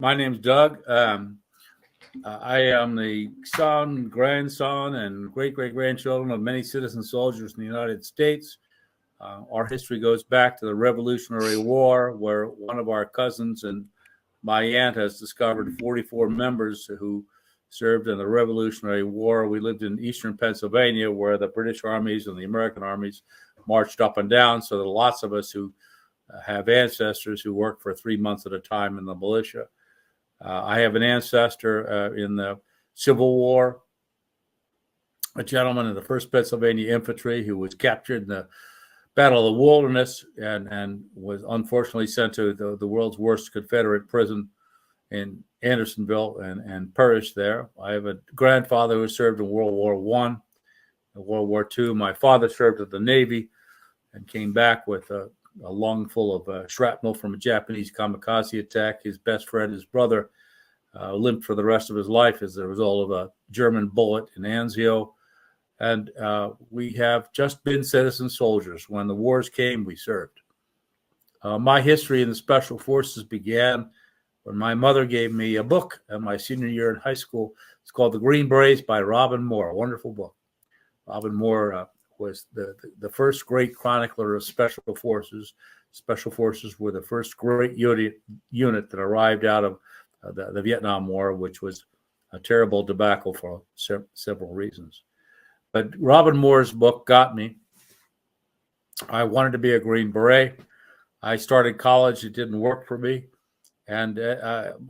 My name's Doug. I am the son, grandson, and great-great-grandchildren of many citizen soldiers in the United States. Our history goes back to the Revolutionary War, where one of our cousins and my aunt has discovered 44 members who served in the Revolutionary War. We lived in eastern Pennsylvania, where the British armies and the American armies marched up and down. So there are lots of us who have ancestors who worked for 3 months at a time in the militia. I have an ancestor in the Civil War, a gentleman in the 1st Pennsylvania Infantry who was captured in the Battle of the Wilderness and was unfortunately sent to the world's worst Confederate prison in Andersonville and perished there. I have a grandfather who served in World War I, and World War II. My father served in the Navy and came back with a lung full of shrapnel from a Japanese kamikaze attack. His best friend, his brother, limped for the rest of his life as a result of a German bullet in Anzio. And we have just been citizen soldiers. When the wars came, we served. My history in the Special Forces began when my mother gave me a book in my senior year in high school. It's called The Green Berets by Robin Moore, a wonderful book. Robin Moore was the first great chronicler of Special Forces. Special Forces were the first great unit that arrived out of the Vietnam War, which was a terrible debacle for several reasons. But Robin Moore's book got me. I wanted to be a Green Beret. I started college. It didn't work for me. And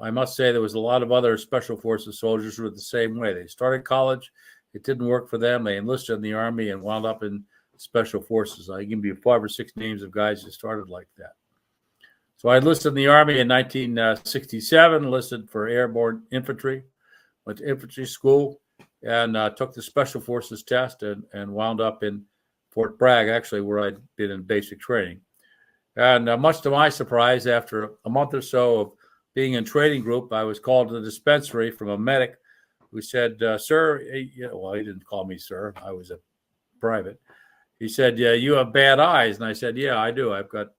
I must say there was a lot of other Special Forces soldiers who were the same way. They started college. It didn't work for them. They enlisted in the Army and wound up in Special Forces. I can give you 5 or 6 names of guys who started like that. So I enlisted in the Army in 1967, enlisted for airborne infantry, went to infantry school, and took the Special Forces test and wound up in Fort Bragg, actually, where I'd been in basic training. And much to my surprise, after a month or so of being in training group, I was called to the dispensary from a medic who said, sir, well, he didn't call me sir. I was a private. He said, yeah, you have bad eyes. And I said, yeah, I do. I've got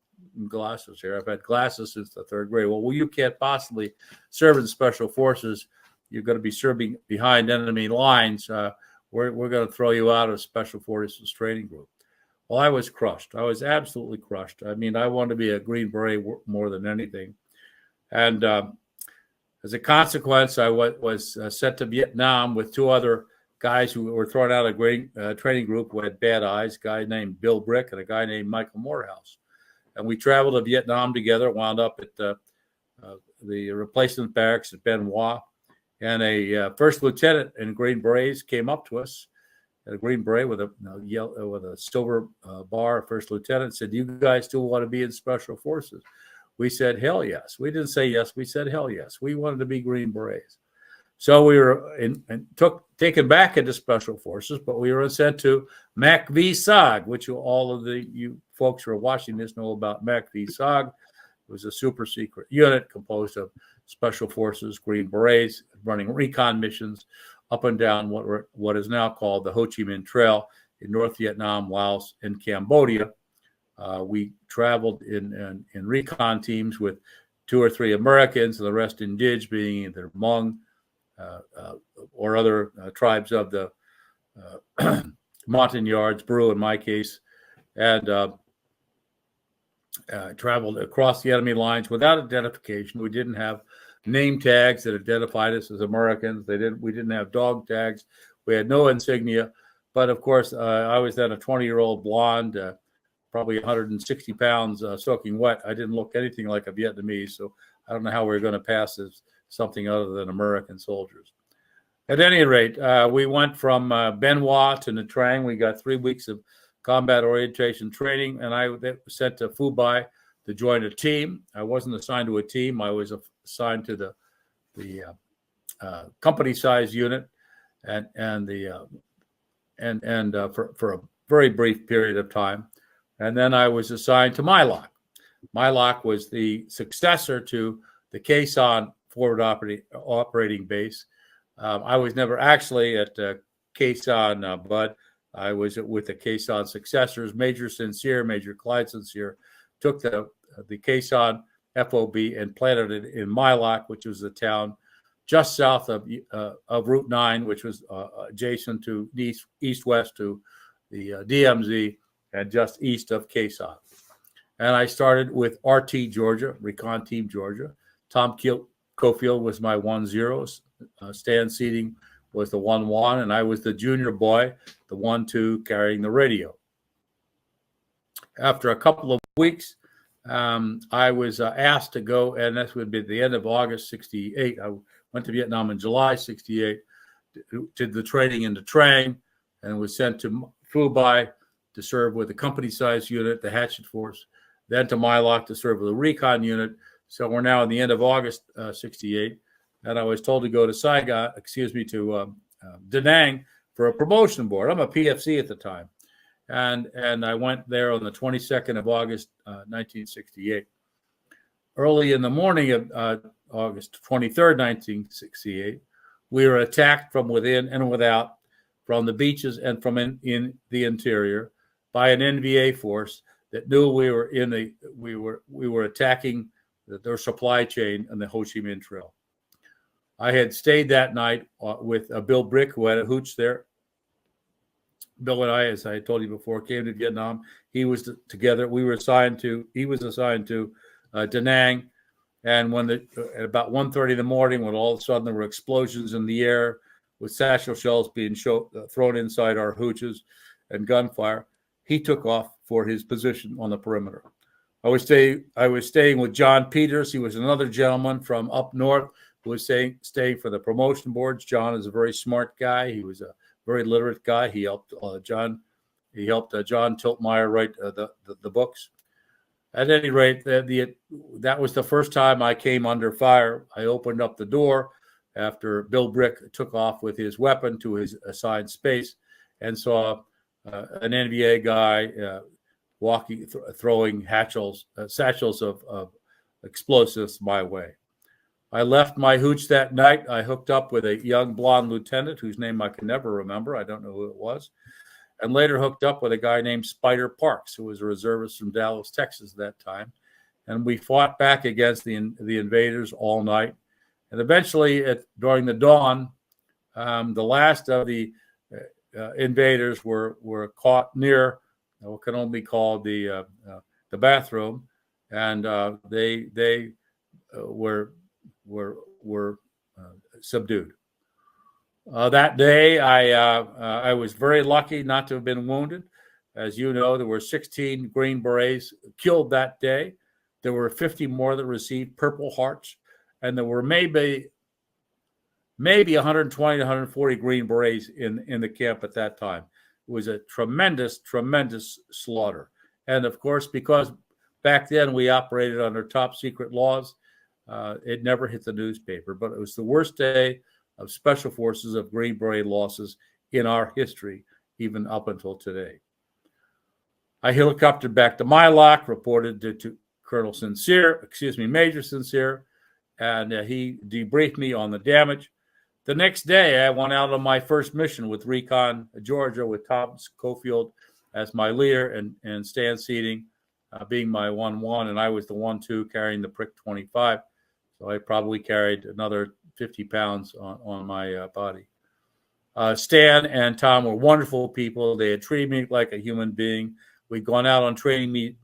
glasses here. I've had glasses since the 3rd grade. Well, you can't possibly serve in Special Forces. You're going to be serving behind enemy lines. We're going to throw you out of Special Forces training group. Well, I was crushed. I was absolutely crushed. I mean, I wanted to be a Green Beret more than anything. And as a consequence, I was sent to Vietnam with 2 other guys who were thrown out of a training group who had bad eyes, a guy named Bill Brick and a guy named Michael Morehouse. And we traveled to Vietnam together, wound up at the replacement barracks at Benoit. And a first lieutenant in Green Berets came up to us, a Green Beret with a silver bar, first lieutenant, said, you guys still want to be in Special Forces? We said, hell yes. We didn't say yes. We said, hell yes. We wanted to be Green Berets. So we were taken back into Special Forces, but we were sent to MACV-SOG, which all of you folks who are watching this know about MACV-SOG. It was a super secret unit composed of Special Forces, Green Berets, running recon missions up and down what is now called the Ho Chi Minh Trail in North Vietnam, Laos, and Cambodia. We traveled in recon teams with 2 or 3 Americans, and the rest Indige, being either Hmong or other tribes of the Montagnards, Bru in my case, and traveled across the enemy lines without identification. We didn't have name tags that identified us as Americans. We didn't have dog tags. We had no insignia. But of course, I was then a 20-year-old blonde, probably 160 pounds, soaking wet. I didn't look anything like a Vietnamese, so I don't know how we were going to pass as something other than American soldiers. At any rate, we went from Benoit to Nha Trang. We got 3 weeks of combat orientation training, and I was sent to Phu Bai to join a team. I wasn't assigned to a team. I was assigned to the company-sized unit, and for a very brief period of time. And then I was assigned to My Loc. My Loc was the successor to the Khe Sanh forward operating base. I was never actually at Khe Sanh, but I was with the Khe Sanh successors. Major Sincere, Major Clyde Sincere, took the Khe Sanh FOB, and planted it in Mylock, which was a town just south of Route 9, which was adjacent to east-west to the DMZ and just east of KSOG. And I started with RT Georgia, Recon Team Georgia. Tom Cofield was my 1-0. Stan Seating was the 1-1, and I was the junior boy, the 1-2, carrying the radio. After a couple of weeks, I was asked to go, and this would be at the end of August 68. I went to Vietnam in July 68, did the training in the Trang, and was sent to Phu Bai to serve with the company-sized unit, the Hatchet Force, then to Mylock to serve with the Recon unit. So we're now at the end of August 68, and I was told to go to Saigon, to Da Nang for a promotion board. I'm a PFC at the time. And I went there on the 22nd of August, 1968. Early in the morning of August 23rd, 1968, we were attacked from within and without, from the beaches and from in the interior, by an NVA force that knew we were attacking their supply chain on the Ho Chi Minh Trail. I had stayed that night with Bill Brick, who had a hooch there. Bill and I, as I told you before, came to Vietnam. He was together. He was assigned to Da Nang. And when at about 1:30 in the morning, when all of a sudden there were explosions in the air with satchel shells being thrown inside our hooches and gunfire, he took off for his position on the perimeter. I was staying with John Peters. He was another gentleman from up north who was staying for the promotion boards. John is a very smart guy. He was a very literate guy. He helped John Tiltmeyer write the books. At any rate, that was the first time I came under fire. I opened up the door after Bill Brick took off with his weapon to his assigned space and saw an NVA guy throwing satchels of explosives my way. I left my hooch that night. I hooked up with a young blonde lieutenant whose name I can never remember. I don't know who it was. And later hooked up with a guy named Spider Parks, who was a reservist from Dallas, Texas at that time. And we fought back against the invaders all night. And eventually, during the dawn, the last of the invaders were caught near what can only be called the bathroom, and they were subdued. That day, I was very lucky not to have been wounded. As you know, there were 16 Green Berets killed that day. There were 50 more that received Purple Hearts, and there were maybe 120 to 140 Green Berets in the camp at that time. It was a tremendous, tremendous slaughter. And of course, because back then we operated under top secret laws, it never hit the newspaper, but it was the worst day of Special Forces of Green Beret losses in our history, even up until today. I helicoptered back to Mylock, reported to Major Sincere, and he debriefed me on the damage. The next day, I went out on my first mission with Recon Georgia with Tom Cofield as my leader and Stan Seating being my 1-1, and I was the 1-2 carrying the Prick 25. So I probably carried another 50 pounds on my body. Stan and Tom were wonderful people. They had treated me like a human being. We'd gone out on training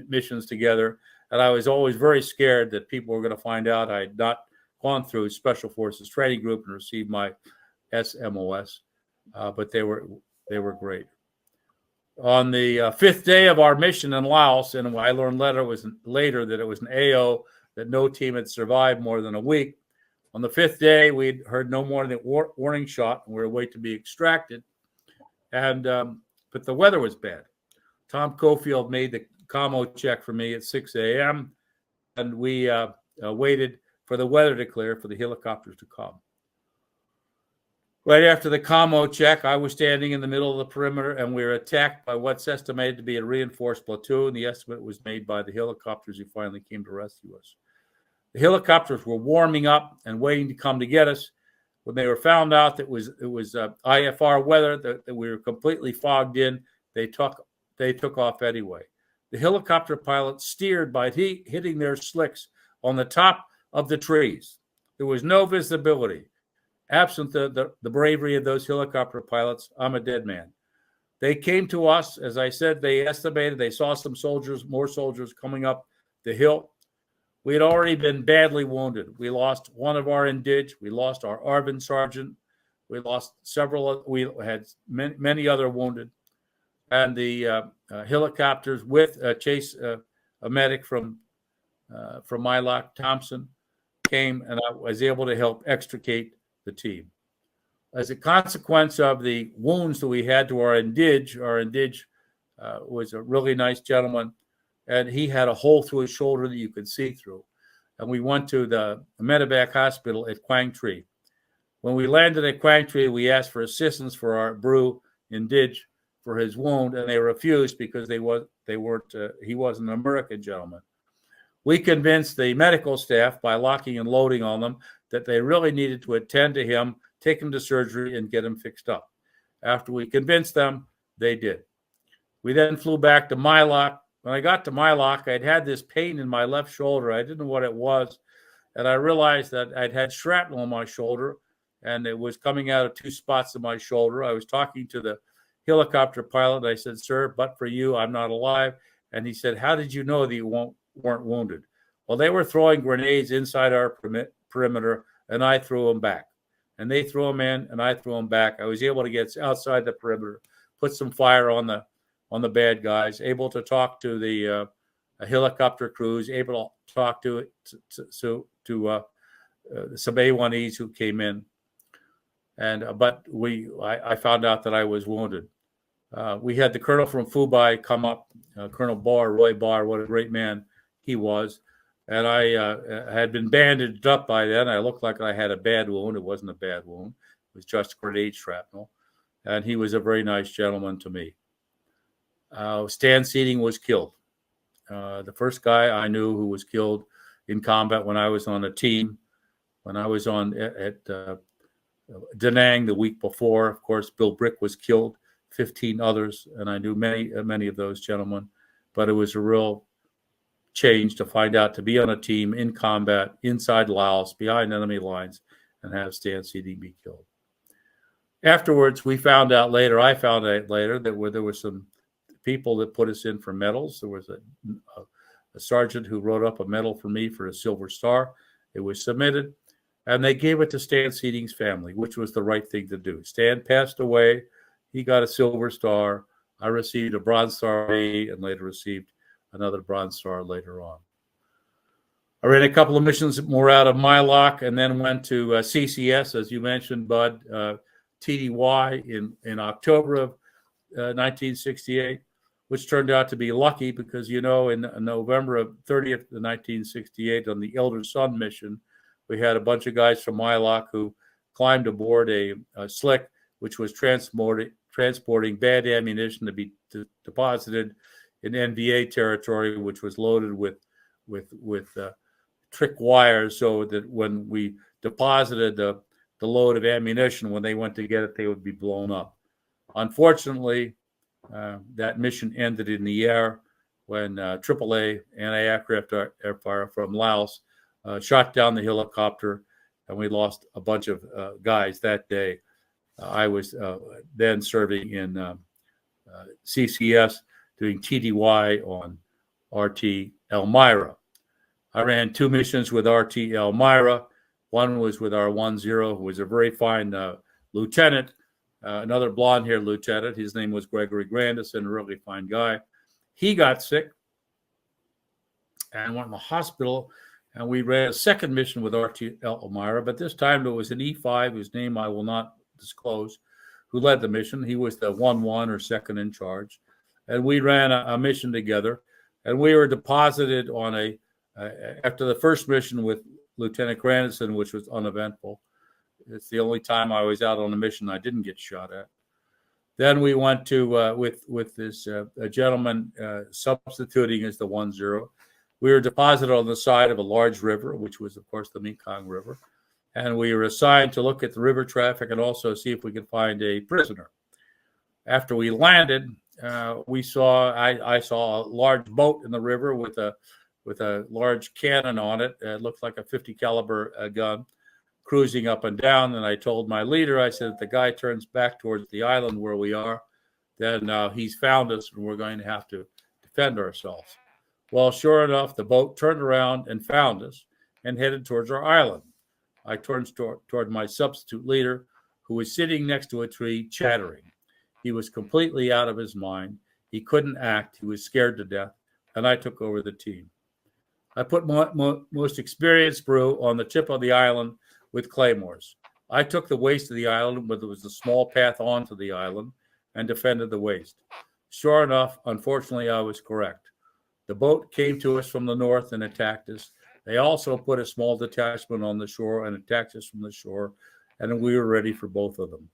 missions together, and I was always very scared that people were going to find out I had not gone through Special Forces Training Group and received my SMOS, but they were great. On the fifth day of our mission in Laos, and I learned later that it was an AO that no team had survived more than a week. On the fifth day, we'd heard no more than a warning shot, and we were waiting to be extracted. And but the weather was bad. Tom Cofield made the commo check for me at 6 a.m., and we waited for the weather to clear for the helicopters to come. Right after the commo check, I was standing in the middle of the perimeter, and we were attacked by what's estimated to be a reinforced platoon. The estimate was made by the helicopters who finally came to rescue us. The helicopters were warming up and waiting to come to get us. When they were found out that it was IFR weather, that we were completely fogged in, they took off anyway. The helicopter pilots steered by hitting their slicks on the top of the trees. There was no visibility. Absent the bravery of those helicopter pilots, I'm a dead man. They came to us, as I said, they estimated they saw some soldiers, more soldiers coming up the hill. We had already been badly wounded. We lost one of our indige. We lost our ARVN sergeant. We lost several. We had many other wounded. And the helicopters with Chase, a medic from Mylock, Thompson, came, and I was able to help extricate the team. As a consequence of the wounds that we had to our indige was a really nice gentleman, and he had a hole through his shoulder that you could see through. And we went to the medevac hospital at Quang Tri. When we landed at Quang Tri, we asked for assistance for our Brew indige for his wound, and they refused because he wasn't an American gentleman. We convinced the medical staff by locking and loading on them that they really needed to attend to him, take him to surgery, and get him fixed up. After we convinced them, they did. We then flew back to Mylock. When I got to Mylock, I'd had this pain in my left shoulder. I didn't know what it was, and I realized that I'd had shrapnel on my shoulder, and it was coming out of two spots of my shoulder. I was talking to the helicopter pilot. I said, "Sir, but for you, I'm not alive." And he said, "How did you know that you weren't wounded?" Well, they were throwing grenades inside our perimeter, and I threw them back. And they threw them in, and I threw them back. I was able to get outside the perimeter, put some fire on the bad guys, able to talk to the helicopter crews, able to talk to some A1Es who came in. And but I found out that I was wounded. We had the colonel from Fubai come up, Colonel Barr, Roy Barr, what a great man he was. And I had been bandaged up by then. I looked like I had a bad wound. It wasn't a bad wound. It was just grenade shrapnel. And he was a very nice gentleman to me. Stan Seating was killed. The first guy I knew who was killed in combat when I was on a team, when I was at Da Nang the week before. Of course, Bill Brick was killed, 15 others, and I knew many of those gentlemen. But it was a real change to find out to be on a team in combat inside Laos, behind enemy lines, and have Stan Seating be killed. Afterwards, I found out later that there were some people that put us in for medals. There was a sergeant who wrote up a medal for me for a Silver Star. It was submitted, and they gave it to Stan Seating's family, which was the right thing to do. Stan passed away. He got a Silver Star. I received a Bronze Star and later received another Bronze Star later on. I ran a couple of missions more out of Mylock and then went to CCS, as you mentioned, Bud, TDY in October of 1968, which turned out to be lucky because, in November of 30th of 1968 on the Elder Sun mission, we had a bunch of guys from Mylock who climbed aboard a slick, which was transporting bad ammunition to be deposited in NVA territory, which was loaded with trick wires, so that when we deposited the load of ammunition, when they went to get it, they would be blown up. Unfortunately, that mission ended in the air when AAA anti-aircraft airfire from Laos shot down the helicopter, and we lost a bunch of guys that day. I was then serving in CCS, doing TDY on RT Elmira. I ran two missions with RT Elmira. One was with our 10, who was a very fine lieutenant, another blonde-haired lieutenant. His name was Gregory Grandison, a really fine guy. He got sick and went in the hospital, and we ran a second mission with RT Elmira, but this time it was an E5, whose name I will not disclose, who led the mission. He was the 1-1 or second in charge. And we ran a mission together, and we were deposited on after the first mission with Lieutenant Grandison, which was uneventful. It's the only time I was out on a mission I didn't get shot at. Then we went to, with this gentleman substituting as the 10. We were deposited on the side of a large river, which was, of course, the Mekong River. And we were assigned to look at the river traffic and also see if we could find a prisoner. After we landed, I saw a large boat in the river with a with a large cannon on it. It looked like a 50 caliber gun, cruising up and down. And I told my leader, I said, if the guy turns back towards the island where we are, then he's found us and we're going to have to defend ourselves. Well, sure enough, the boat turned around and found us and headed towards our island. I turned toward my substitute leader, who was sitting next to a tree chattering. He was completely out of his mind. He couldn't act. He was scared to death. And I took over the team. I put my most experienced brew on the tip of the island with claymores. I took the waist of the island, but there was a small path onto the island, and defended the waist. Sure enough, unfortunately, I was correct. The boat came to us from the north and attacked us. They also put a small detachment on the shore and attacked us from the shore, and we were ready for both of them.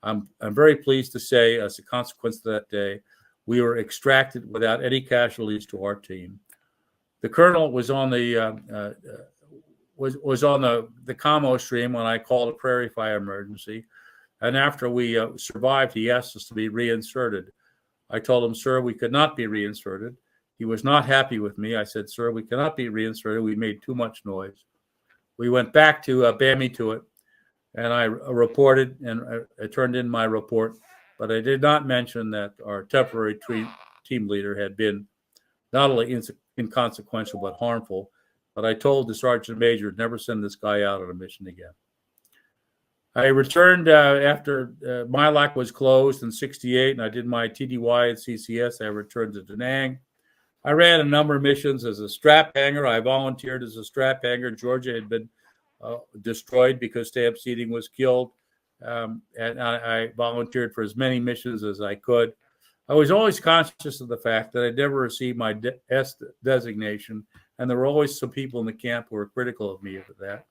I'm very pleased to say, as a consequence of that day, we were extracted without any casualties to our team. The colonel was on the was on the Como stream when I called a prairie fire emergency, and after we survived, he asked us to be reinserted. I told him, sir, we could not be reinserted. He was not happy with me. I said, sir, we cannot be reinserted. We made too much noise. We went back to Bamituit, and I reported, and I turned in my report, but I did not mention that our temporary team leader had been not only inconsequential but harmful. But I told the sergeant major, never send this guy out on a mission again. I returned after Milac was closed in '68, and I did my TDY at CCS. I returned to Da Nang. I ran a number of missions as a strap hanger. I volunteered as a strap hanger. Georgia had been destroyed because Stamp Seeding was killed, and I volunteered for as many missions as I could. I was always conscious of the fact that I never received my S designation, and there were always some people in the camp who were critical of me for that.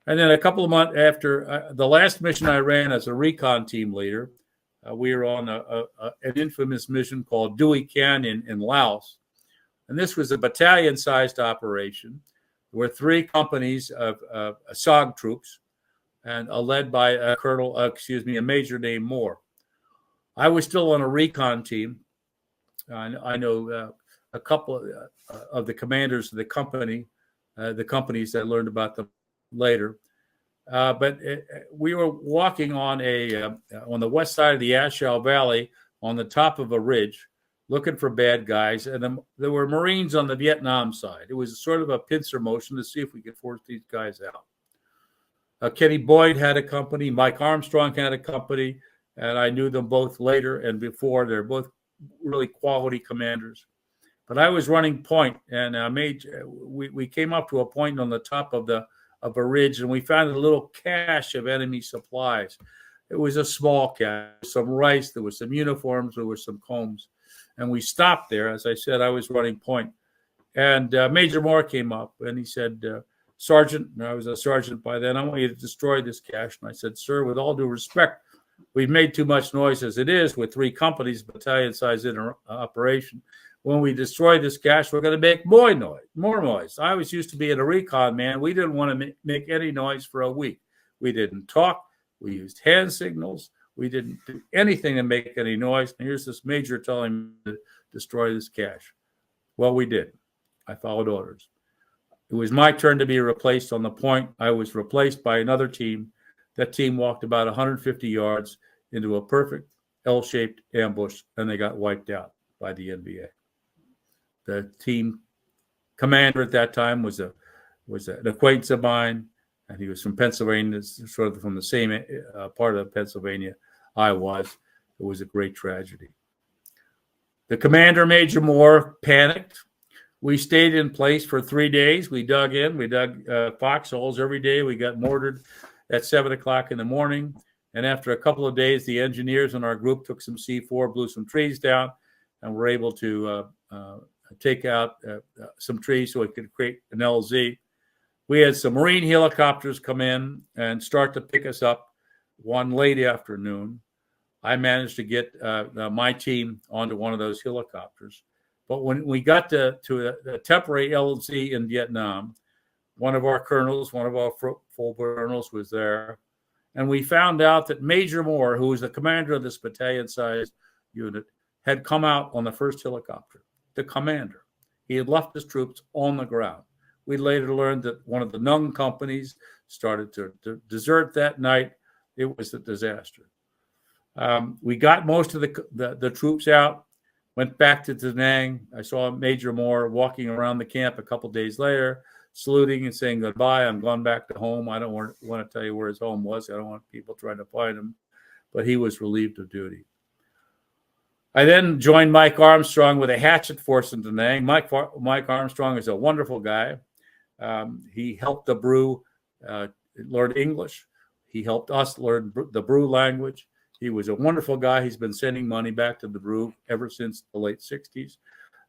And then a couple of months after the last mission I ran as a recon team leader, we were on an infamous mission called Dewey Canyon in Laos. And this was a battalion-sized operation. There were 3 companies of SOG troops, and led by a major named Moore. I was still on a recon team. I know a couple of the commanders of the companies that learned about them later. But we were walking on the west side of the Godshall Valley on the top of a ridge, looking for bad guys. And there were Marines on the Vietnam side. It was sort of a pincer motion to see if we could force these guys out. Kenny Boyd had a company. Mike Armstrong had a company. And I knew them both later and before. They're both really quality commanders. But I was running point, and we came up to a point on the top of a ridge, and we found a little cache of enemy supplies. It was a small cache, some rice, there was some uniforms, there were some combs, and we stopped there. As I said, I was running point, and Major Moore came up, and he said, Sergeant, and I was a sergeant by then, I want you to destroy this cache. And I said, sir, with all due respect, we've made too much noise as it is with 3 companies, battalion-sized operation. When we destroy this cache, we're going to make more noise. I was used to being a recon man. We didn't want to make any noise for a week. We didn't talk. We used hand signals. We didn't do anything to make any noise. And here's this major telling me to destroy this cache. Well, we did. I followed orders. It was my turn to be replaced on the point. I was replaced by another team. That team walked about 150 yards into a perfect L-shaped ambush, and they got wiped out by the NVA. The team commander at that time was an acquaintance of mine, and he was from Pennsylvania, sort of from the same part of Pennsylvania I was. It was a great tragedy. The commander, Major Moore, panicked. We stayed in place for 3 days. We dug foxholes every day. We got mortared at 7 o'clock in the morning. And after a couple of days, the engineers in our group took some C4, blew some trees down, and were able to take out some trees so it could create an LZ. We had some Marine helicopters come in and start to pick us up one late afternoon. I managed to get my team onto one of those helicopters. But when we got to a temporary LZ in Vietnam, one of our colonels, one of our full colonels was there. And we found out that Major Moore, who was the commander of this battalion-sized unit, had come out on the first helicopter, the commander. He had left his troops on the ground. We later learned that one of the Nung companies started to desert that night. It was a disaster. We got most of the troops out, went back to Da Nang. I saw Major Moore walking around the camp a couple days later, saluting and saying goodbye. I'm going back to home. I don't want to tell you where his home was. I don't want people trying to find him. But he was relieved of duty. I then joined Mike Armstrong with a hatchet force in Da Nang. Mike Armstrong is a wonderful guy. He helped the Brew learn English. He helped us learn the Brew language. He was a wonderful guy. He's been sending money back to the Brew ever since the late 60s.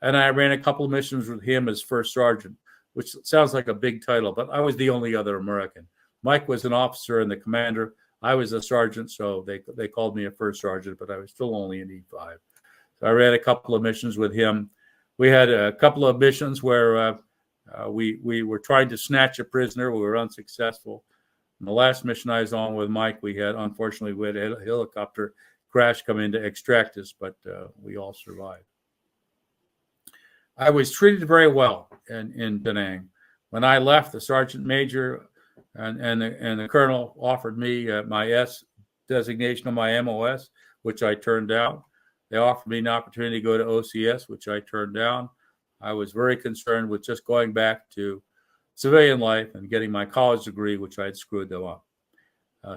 And I ran a couple of missions with him as first sergeant, which sounds like a big title, but I was the only other American. Mike was an officer and the commander. I was a sergeant, so they called me a first sergeant, but I was still only an E5. So I ran a couple of missions with him. We had a couple of missions where we were trying to snatch a prisoner. We were unsuccessful. And the last mission I was on with Mike, unfortunately, we had a helicopter crash come in to extract us, but we all survived. I was treated very well in Da Nang. When I left, the sergeant major and the colonel offered me my S designation on my MOS, which I turned down. They offered me an opportunity to go to OCS, which I turned down. I was very concerned with just going back to civilian life and getting my college degree, which I had screwed them up.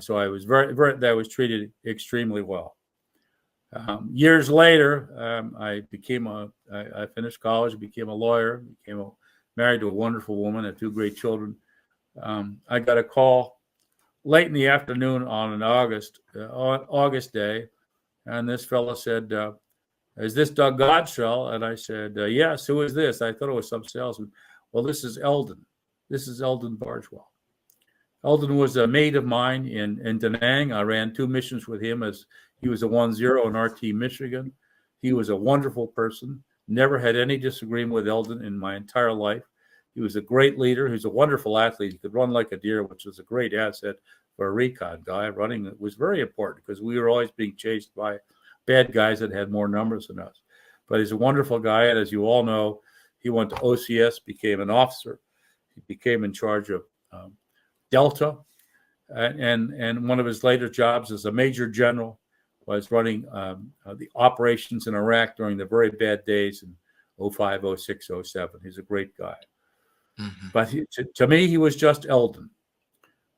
So I was I was treated extremely well. Years later, I finished college, became a lawyer, married to a wonderful woman, had 2 great children. I got a call late in the afternoon on an August day, and this fellow said, "Is this Doug Godshall?" And I said, "Yes. Who is this?" I thought it was some salesman. "Well, this is Eldon. This is Eldon Bargewell." Eldon was a mate of mine in Da Nang. I ran 2 missions with him as he was a 1-0 in RT Michigan. He was a wonderful person. Never had any disagreement with Eldon in my entire life. He was a great leader. He was a wonderful athlete. He could run like a deer, which was a great asset for a recon guy. Running was very important because we were always being chased by bad guys that had more numbers than us. But he's a wonderful guy. And as you all know, he went to OCS, became an officer. He became in charge of Delta. And one of his later jobs as a major general was running the operations in Iraq during the very bad days in 05, 06, 07. He's a great guy. Mm-hmm. But to me, he was just Eldon.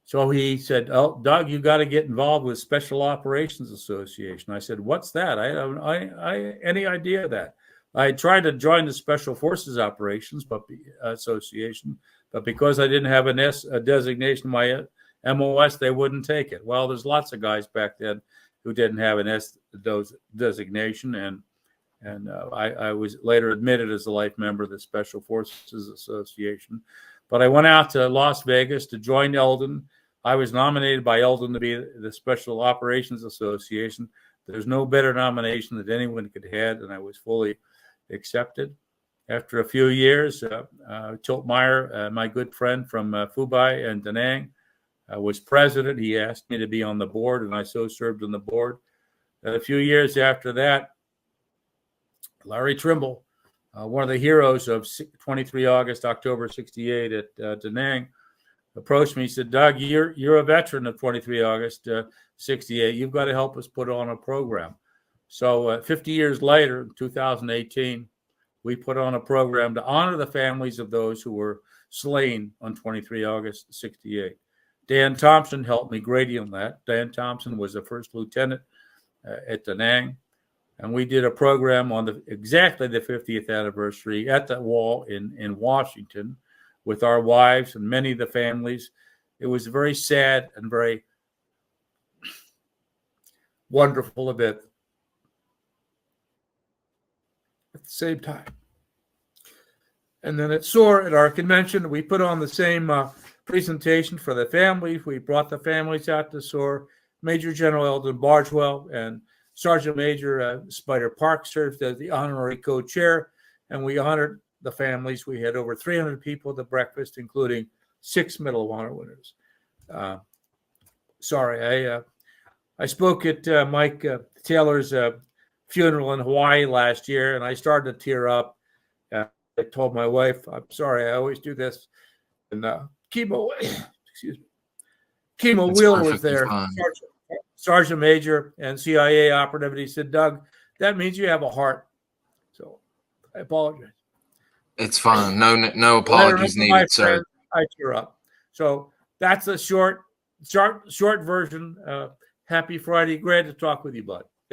So he said, "Oh, Doug, you got to get involved with Special Operations Association." I said, "What's that?" I don't any idea of that. I tried to join the Special Forces Operations Association, but because I didn't have a designation in my MOS, they wouldn't take it. Well, there's lots of guys back then who didn't have an designation, and I was later admitted as a life member of the Special Forces Association. But I went out to Las Vegas to join Eldon. I was nominated by Eldon to be the Special Operations Association. There's no better nomination that anyone could have, and I was fully accepted. After a few years, Tiltmeyer, my good friend from Fubai and Da Nang, was president. He asked me to be on the board, and I so served on the board. A few years after that, Larry Trimble, one of the heroes of 23 August, October 68 at Da Nang, approached me. He said, "Doug, you're a veteran of 23 August 68. You've got to help us put on a program." So 50 years later, in 2018, we put on a program to honor the families of those who were slain on 23 August 68. Dan Thompson helped me greatly on that. Dan Thompson was the first lieutenant at Da Nang. And we did a program on exactly the 50th anniversary at the wall in Washington with our wives and many of the families. It was a very sad and very wonderful event at the same time. And then at SOAR, at our convention, we put on the same presentation for the families. We brought the families out to SOAR. Major General Eldon Bargewell and Sergeant Major Spider Park served as the honorary co-chair, and we honored the families. We had over 300 people at the breakfast, including 6 Medal of Honor winners. I spoke at Mike Taylor's funeral in Hawaii last year, and I started to tear up. I told my wife, I'm sorry, I always do this. And Chemo, excuse me, Chemo Wheeler was there, Sergeant Major and CIA operative, and he said, Doug, that means you have a heart. So I apologize. It's fine. No apologies needed, sir. I cheer up. So that's a short version. Happy Friday. Glad to talk with you, bud.